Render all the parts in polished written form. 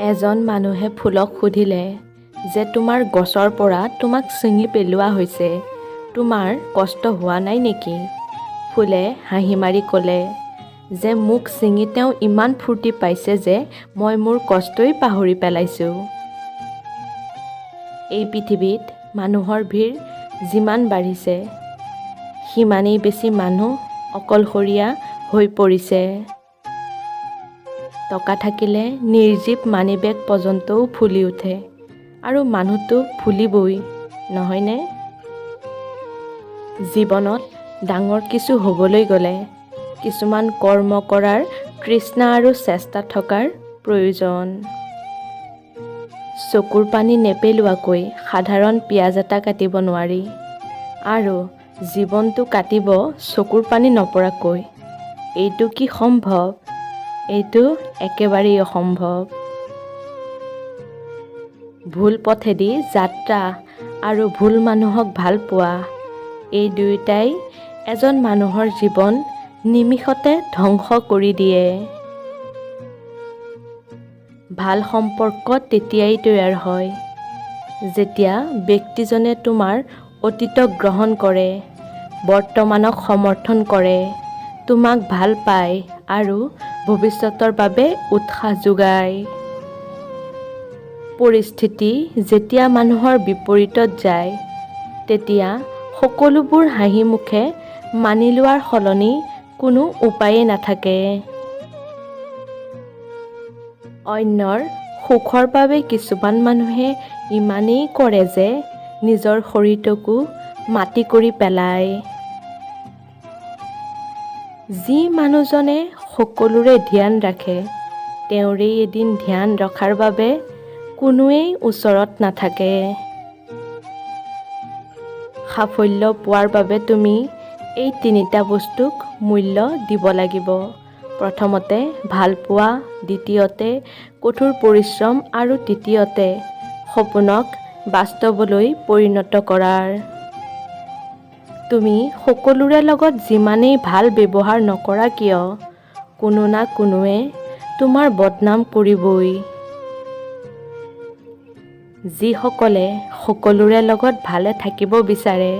এজন মানুহে ফুলক সুধিলে যে তোমাৰ গছৰ পৰা তোমাক ছিঙি পেলোৱা হৈছে, তোমাৰ কষ্ট হোৱা নাই নেকি? ফুলে হাঁহি মাৰি ক'লে যে মোক ছিঙি তেওঁ ইমান ফূৰ্তি পাইছে যে মই মোৰ কষ্টই পাহৰি পেলাইছোঁ। এই পৃথিৱীত মানুহৰ ভিৰ যিমান বাঢ়িছে, সিমানেই বেছি মানুহ অকলশৰীয়া হৈ পৰিছে। টকা থাকিলে নিৰ্জীৱ মানিবেগ পৰ্যন্তও ফুলি উঠে, আৰু মানুহটো ফুলিবই, নহয়নে? জীৱনত ডাঙৰ কিছু হ'বলৈ গ'লে কিছুমান কৰ্ম কৰাৰ তৃষ্ণা আৰু চেষ্টা থকাৰ প্ৰয়োজন। চকুৰ পানী নেপেলোৱাকৈ সাধাৰণ পিঁয়াজ এটা কাটিব নোৱাৰি, আৰু জীৱনটো কাটিব চকুৰ পানী নপৰাকৈ। এইটো কি সম্ভৱ? এইটো একেবাৰেই অসম্ভৱ। ভুল পথেদি যাত্ৰা আৰু ভুল মানুহক ভাল পোৱা, এই দুয়োটাই এজন মানুহৰ জীৱন নিমিষতে ধ্বংস কৰি দিয়ে। ভাল সম্পৰ্ক তেতিয়াই তৈয়াৰ হয় যেতিয়া ব্যক্তিজনে তোমাৰ অতীতক গ্ৰহণ কৰে, বৰ্তমানক সমৰ্থন কৰে, তোমাক ভাল পায় আৰু ভৱিষ্যতৰ বাবে উৎসাহ যোগায়। পৰিস্থিতি যেতিয়া মানুহৰ বিপৰীতত যায়, তেতিয়া সকলোবোৰ হাঁহি মুখে মানি লোৱাৰ সলনি কোনো উপায়েই নাথাকে। অন্যৰ সুখৰ বাবে কিছুমান মানুহে ইমানেই কৰে যে নিজৰ শৰীৰটোকো মাটি কৰি পেলায়। যি মানুহজনে সকলোৰে ধ্যান ৰাখে, তেওঁৰে এদিন ধ্যান ৰখাৰ বাবে কোনোৱেই ওচৰত নাথাকে। সাফল্য পোৱাৰ বাবে তুমি এই তিনিটা বস্তুক মূল্য দিব লাগিব। প্ৰথমতে ভাল পোৱা, দ্বিতীয়তে কঠোৰ পৰিশ্ৰম আৰু তৃতীয়তে সপোনক বাস্তৱলৈ পৰিণত কৰাৰ। তুমি সকলোৰে লগত যিমানেই ভাল ব্যৱহাৰ নকৰা কিয়, কোনো না কোনোৱে তোমাৰ বদনাম কৰিবই। যিসকলে সকলোৰে লগত ভালে থাকিব বিচাৰে,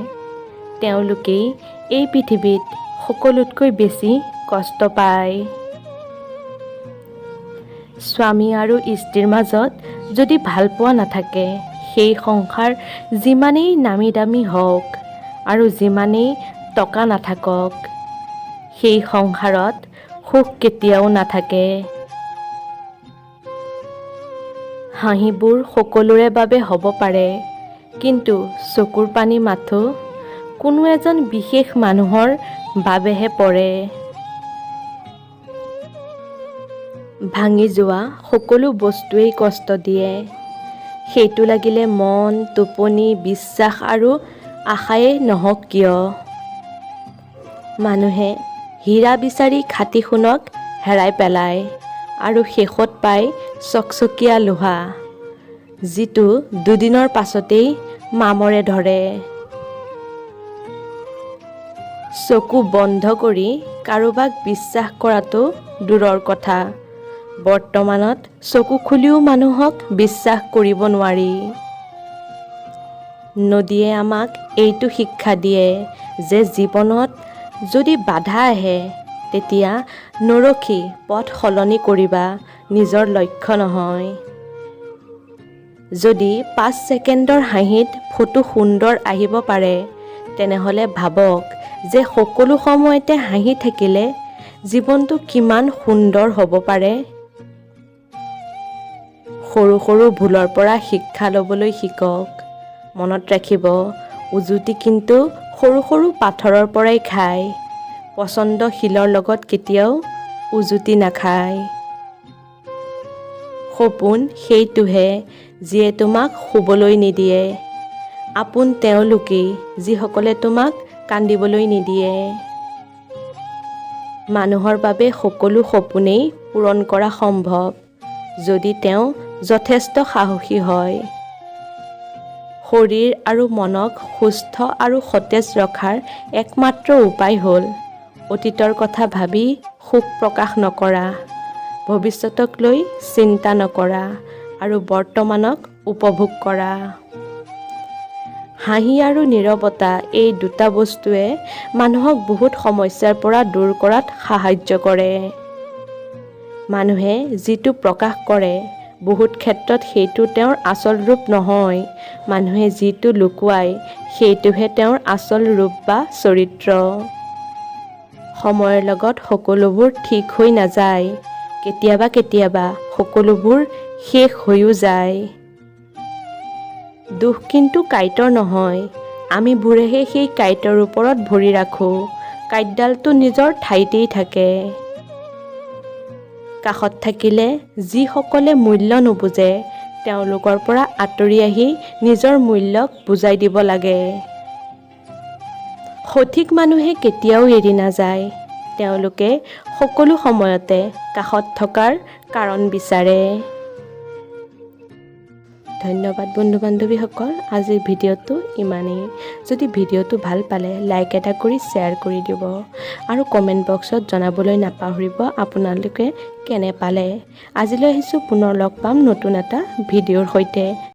তেওঁলোকেই এই পৃথিৱীত সকলোতকৈ বেছি কষ্ট পায়। স্বামী আৰু স্ত্ৰীৰ মাজত যদি ভাল পোৱা নাথাকে, সেই সংসাৰ যিমানেই নামী দামী হওক আৰু যিমানেই টকা নাথাকক, সেই সংসাৰত সুখ কেতিয়াও নাথাকে। হাঁহিবোৰ সকলোৰে বাবে হ'ব পাৰে, কিন্তু চকুৰ পানী মাথো কোনো এজন বিশেষ মানুহৰ বাবেহে পৰে। ভাঙি যোৱা সকলো বস্তুৱেই কষ্ট দিয়ে, সেইটো লাগিলে মন, টোপনি, বিশ্বাস আৰু আশায়েই নহওক কিয়। মানুহে হীৰা বিচাৰি খাটি সোণক হেৰাই পেলায় আৰু শেষত পায় চকচকীয়া লোহা, যিটো দুদিনৰ পাছতেই মামৰে ধৰে। চকু বন্ধ কৰি কাৰোবাক বিশ্বাস কৰাটো দূৰৰ কথা, বৰ্তমানত চকু খুলিও মানুহক বিশ্বাস কৰিব নোৱাৰি। নদীয়ে আমাক এইটো শিক্ষা দিয়ে যে জীৱনত যদি বাধা আহে, তেতিয়া নৰখি পথ সলনি কৰিবা, নিজৰ লক্ষ্য নহয়। যদি 5 ছেকেণ্ডৰ হাঁহিত ফটো সুন্দৰ আহিব পাৰে, তেনেহ'লে ভাবক যে সকলো সময়তে হাঁহি থাকিলে জীৱনটো কিমান সুন্দৰ হ'ব পাৰে। সৰু সৰু ভুলৰ পৰা শিক্ষা ল'বলৈ শিকক। মনত ৰাখিব, উজুতি কিন্তু সৰু সৰু পাথৰৰ পৰাই খায়, পচন্দ শিলৰ লগত কেতিয়াও উজুতি নাখায়। সপোন সেইটোহে যিয়ে তোমাক শুবলৈ নিদিয়ে, আপোন তেওঁলোকেই যিসকলে তোমাক কান্দিবলৈ নিদিয়ে। মানুহৰ বাবে সকলো সপোনেই পূৰণ কৰা সম্ভৱ, যদি তেওঁ যথেষ্ট সাহসী হয়। শৰীৰ আৰু মনক সুস্থ আৰু সতেজ ৰখাৰ একমাত্ৰ উপায় হ'ল অতীতৰ কথা ভাবি সুখ প্ৰকাশ নকৰা, ভৱিষ্যতক লৈ চিন্তা নকৰা আৰু বৰ্তমানক উপভোগ কৰা। হাঁহি আৰু নীৰৱতা এই দুটা বস্তুৱে মানুহক বহুত সমস্যাৰ পৰা দূৰ কৰাত সাহায্য কৰে। মানুহে যিটো প্ৰকাশ কৰে বহুত ক্ষেত্ৰত সেইটো তেওঁৰ আচল ৰূপ নহয়। মানুহে যিটো লুকুৱায় সেইটোহে তেওঁৰ আচল ৰূপ বা চৰিত্ৰ। সময়ৰ লগত সকলোবোৰ ঠিক হৈ নাযায়। কেতিয়াবা কেতিয়াবা সকলোবোৰ শেষ হৈও যায়। দোষ কিন্তু কাঁইটৰ নহয়, আমিবোৰেহে সেই কাঁইটৰ ওপৰত ভৰি ৰাখোঁ। কাঁইটডালটো নিজৰ ঠাইতেই থাকে। কাষত থাকিলে যিসকলে মূল্য নুবুজে তেওঁলোকৰ পৰা আঁতৰি আহি নিজৰ মূল্যক বুজাই দিব লাগে। সঠিক মানুহে কেতিয়াও এৰি নাযায়। তেওঁলোকে সকলো সময়তে কাষত থকাৰ কাৰণ বিচাৰে। ধন্যবাদ বন্ধু-বান্ধৱীসকল, আজিৰ ভিডিঅ'টো ইমানেই। যদি ভিডিঅ'টো ভাল পালে লাইক এটা কৰি শ্বেয়াৰ কৰি দিব আৰু কমেণ্ট বক্সত জনাবলৈ নাপাহৰিব আপোনালোকে কেনে পালে। আজিলৈ আহিছোঁ, পুনৰ লগ পাম নতুন এটা ভিডিঅ'ৰ সৈতে।